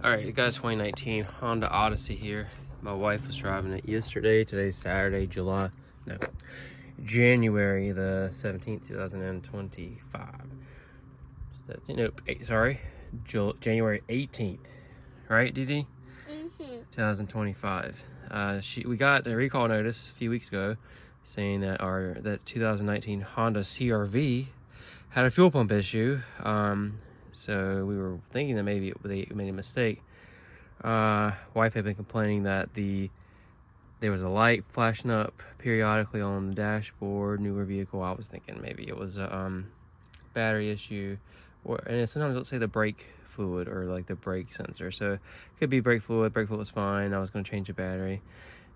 All right, I got a 2019 Honda Odyssey here. My wife was driving it yesterday. Today's Saturday, January the 17th, 2025. Nope, January 18th. Right, Didi? 2025. We got a recall notice a few weeks ago saying that that 2019 Honda CR-V had a fuel pump issue. So we were thinking that maybe they made a mistake. Wife had been complaining that there was a light flashing up periodically on the dashboard, newer vehicle. I was thinking maybe it was a battery issue, and sometimes it'll say the brake fluid or like the brake sensor. So it could be brake fluid. Brake fluid was fine. I was going to change the battery.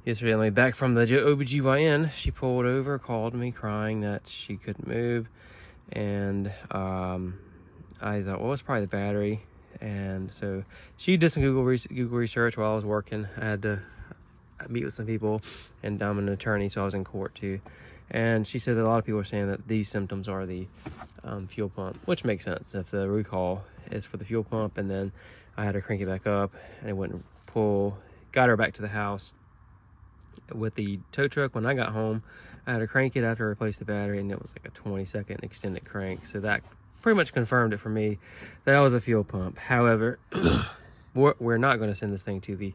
Yesterday, on the way back from the OBGYN, she pulled over, called me crying that she couldn't move, and I thought, well, it's probably the battery. And so she did some Google research while I was working. I had to meet with some people, and I'm an attorney, so I was in court too. And she said that a lot of people are saying that these symptoms are the fuel pump, which makes sense if the recall is for the fuel pump. And then I had her crank it back up, and it wouldn't pull. Got her back to the house with the tow truck. When I got home, I had to crank it after I replaced the battery, and it was like a 20-second extended crank. So that pretty much confirmed it for me that I was a fuel pump. However, we're not going to send this thing to the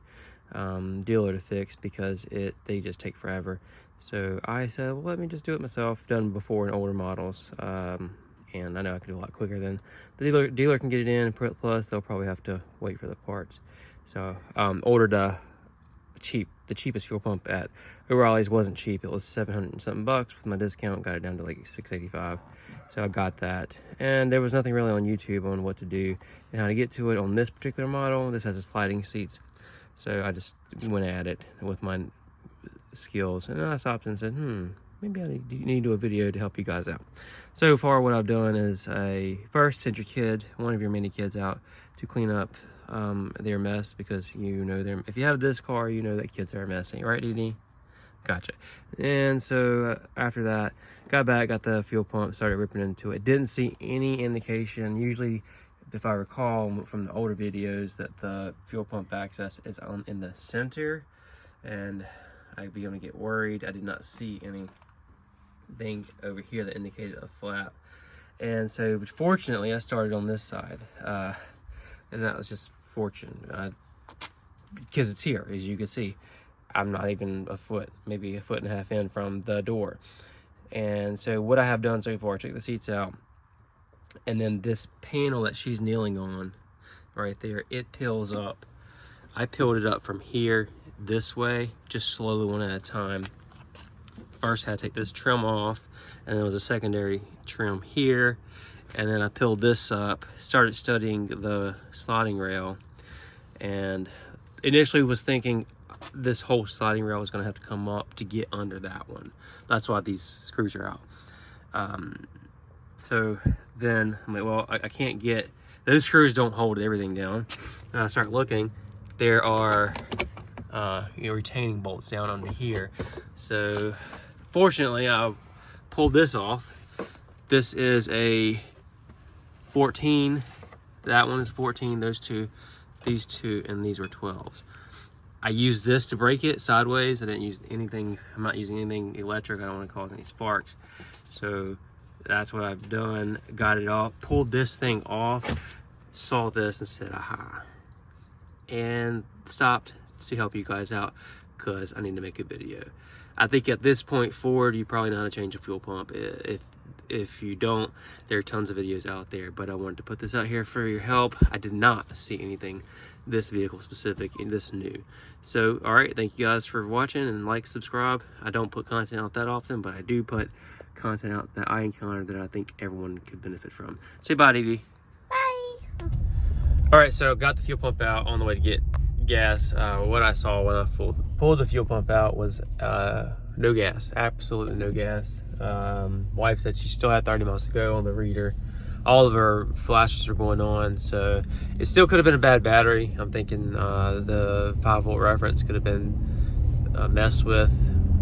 dealer to fix because they just take forever. So I said, well, let me just do it myself. Done before in older models, and I know I can do a lot quicker than the dealer can get it in. Plus, they'll probably have to wait for the parts. So ordered the cheapest fuel pump at O'Reilly's. Wasn't cheap. It was $700 and something bucks. With my discount, got it down to like $685. So I got that, and there was nothing really on YouTube on what to do and how to get to it on this particular model. This has a sliding seats, so I just went at it with my skills, and then I stopped and said, maybe I need to do a video to help you guys out. So far, what I've done is first send one of your mini kids out to clean up their mess, because you know them. If you have this car, you know that kids are messy, right, Dee? Gotcha. And so after that, got back, got the fuel pump, started ripping into it. Didn't see any indication. Usually, if I recall from the older videos, that the fuel pump access is in the center, and I'd be going to get worried. I did not see anything over here that indicated a flap. And so fortunately, I started on this side, and that was just fortune, because it's here, as you can see. I'm not even a foot, maybe a foot and a half in from the door. And so what I have done so far, I took the seats out, and then this panel that she's kneeling on right there, it peels up. I peeled it up from here this way, just slowly, one at a time. First had to take this trim off, and there was a secondary trim here, and then I peeled this up, started studying the sliding rail, and initially was thinking this whole sliding rail was going to have to come up to get under that one. That's why these screws are out. So then I'm like, well, I can't get, those screws don't hold everything down. And I start looking, there are retaining bolts down under here. So fortunately, I pulled this off. This is a 14, that one is 14, these two, and these were 12s. I used this to break it sideways. I didn't use anything, I'm not using anything electric. I don't want to cause any sparks. So that's what I've done. Got it off, pulled this thing off, saw this and said, aha. And stopped to help you guys out, because I need to make a video. I think at this point forward, you probably know how to change a fuel pump. If you don't, there are tons of videos out there, but I wanted to put this out here for your help. I did not see anything this vehicle specific in this new. So all right, thank you guys for watching, and like, subscribe. I don't put content out that often, but I do put content out that I encountered that I think everyone could benefit from. Say bye, Dee Dee. Bye. All right, so got the fuel pump out on the way to get gas. What I saw when I pulled the fuel pump out was no gas, absolutely no gas. Wife said she still had 30 miles to go on the reader. All of her flashes were going on, so it still could have been a bad battery. I'm thinking the 5-volt reference could have been messed with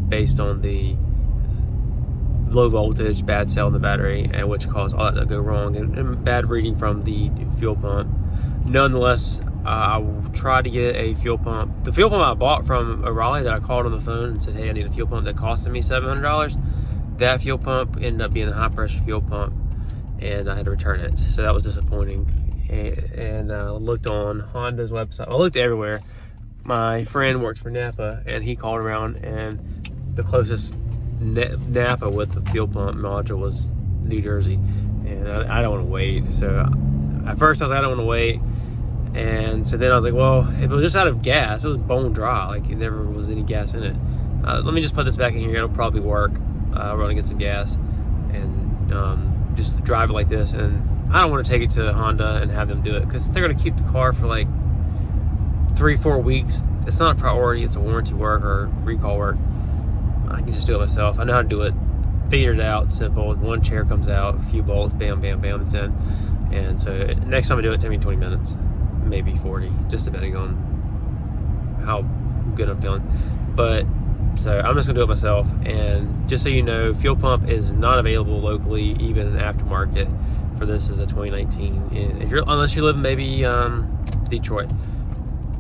based on the low voltage, bad cell in the battery, and which caused all that to go wrong, and bad reading from the fuel pump. Nonetheless, I tried to get a fuel pump. The fuel pump I bought from Raleigh that I called on the phone and said, hey, I need a fuel pump that costed me $700. That fuel pump ended up being a high pressure fuel pump, and I had to return it. So that was disappointing. And I looked on Honda's website. I looked everywhere. My friend works for Napa, and he called around, and the closest Napa with the fuel pump module was New Jersey. And I don't want to wait. So at first I was like, I don't want to wait. And so then I was like, well, if it was just out of gas, it was bone dry. Like, it never was any gas in it. Let me just put this back in here. It'll probably work. We're going to get some gas and just drive it like this. And I don't want to take it to Honda and have them do it, because they're going to keep the car for like 3-4 weeks. It's not a priority. It's a warranty work or recall work. I can just do it myself. I know how to do it. Figure it out. Simple. One chair comes out, a few bolts, bam, bam, bam, it's in. And so next time I do it, it takes me 20 minutes. Maybe 40, just depending on how good I'm feeling. But so I'm just gonna do it myself. And just so you know, fuel pump is not available locally, even in the aftermarket for this is a 2019. If you're, unless you live in maybe Detroit.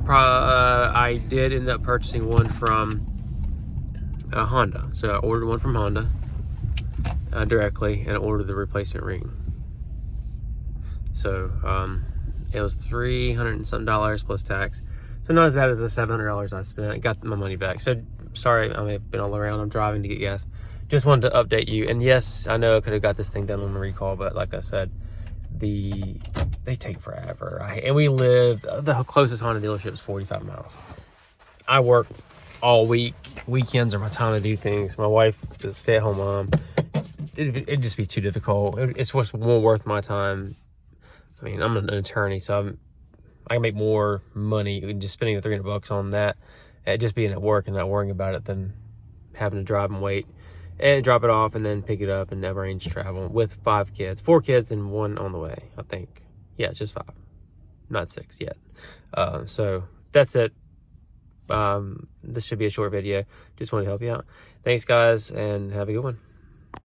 I did end up purchasing one from Honda. So I ordered one from Honda directly, and I ordered the replacement ring. So it was $300 and some plus tax. So not as bad as the $700 I spent. I got my money back. So sorry, I may have been all around. I'm driving to get gas. Just wanted to update you. And yes, I know I could have got this thing done on the recall, but like I said, they take forever. And we live, the closest Honda dealership is 45 miles. I work all week. Weekends are my time to do things. My wife is a stay-at-home mom. It'd just be too difficult. It's what's more worth my time. I mean, I'm an attorney, so I can make more money just spending the $300 on that, just being at work and not worrying about it, than having to drive and wait and drop it off and then pick it up and arrange travel with 4 kids and 1 on the way, I think. Yeah, it's just 5, not 6 yet. So that's it. This should be a short video. Just wanted to help you out. Thanks, guys, and have a good one.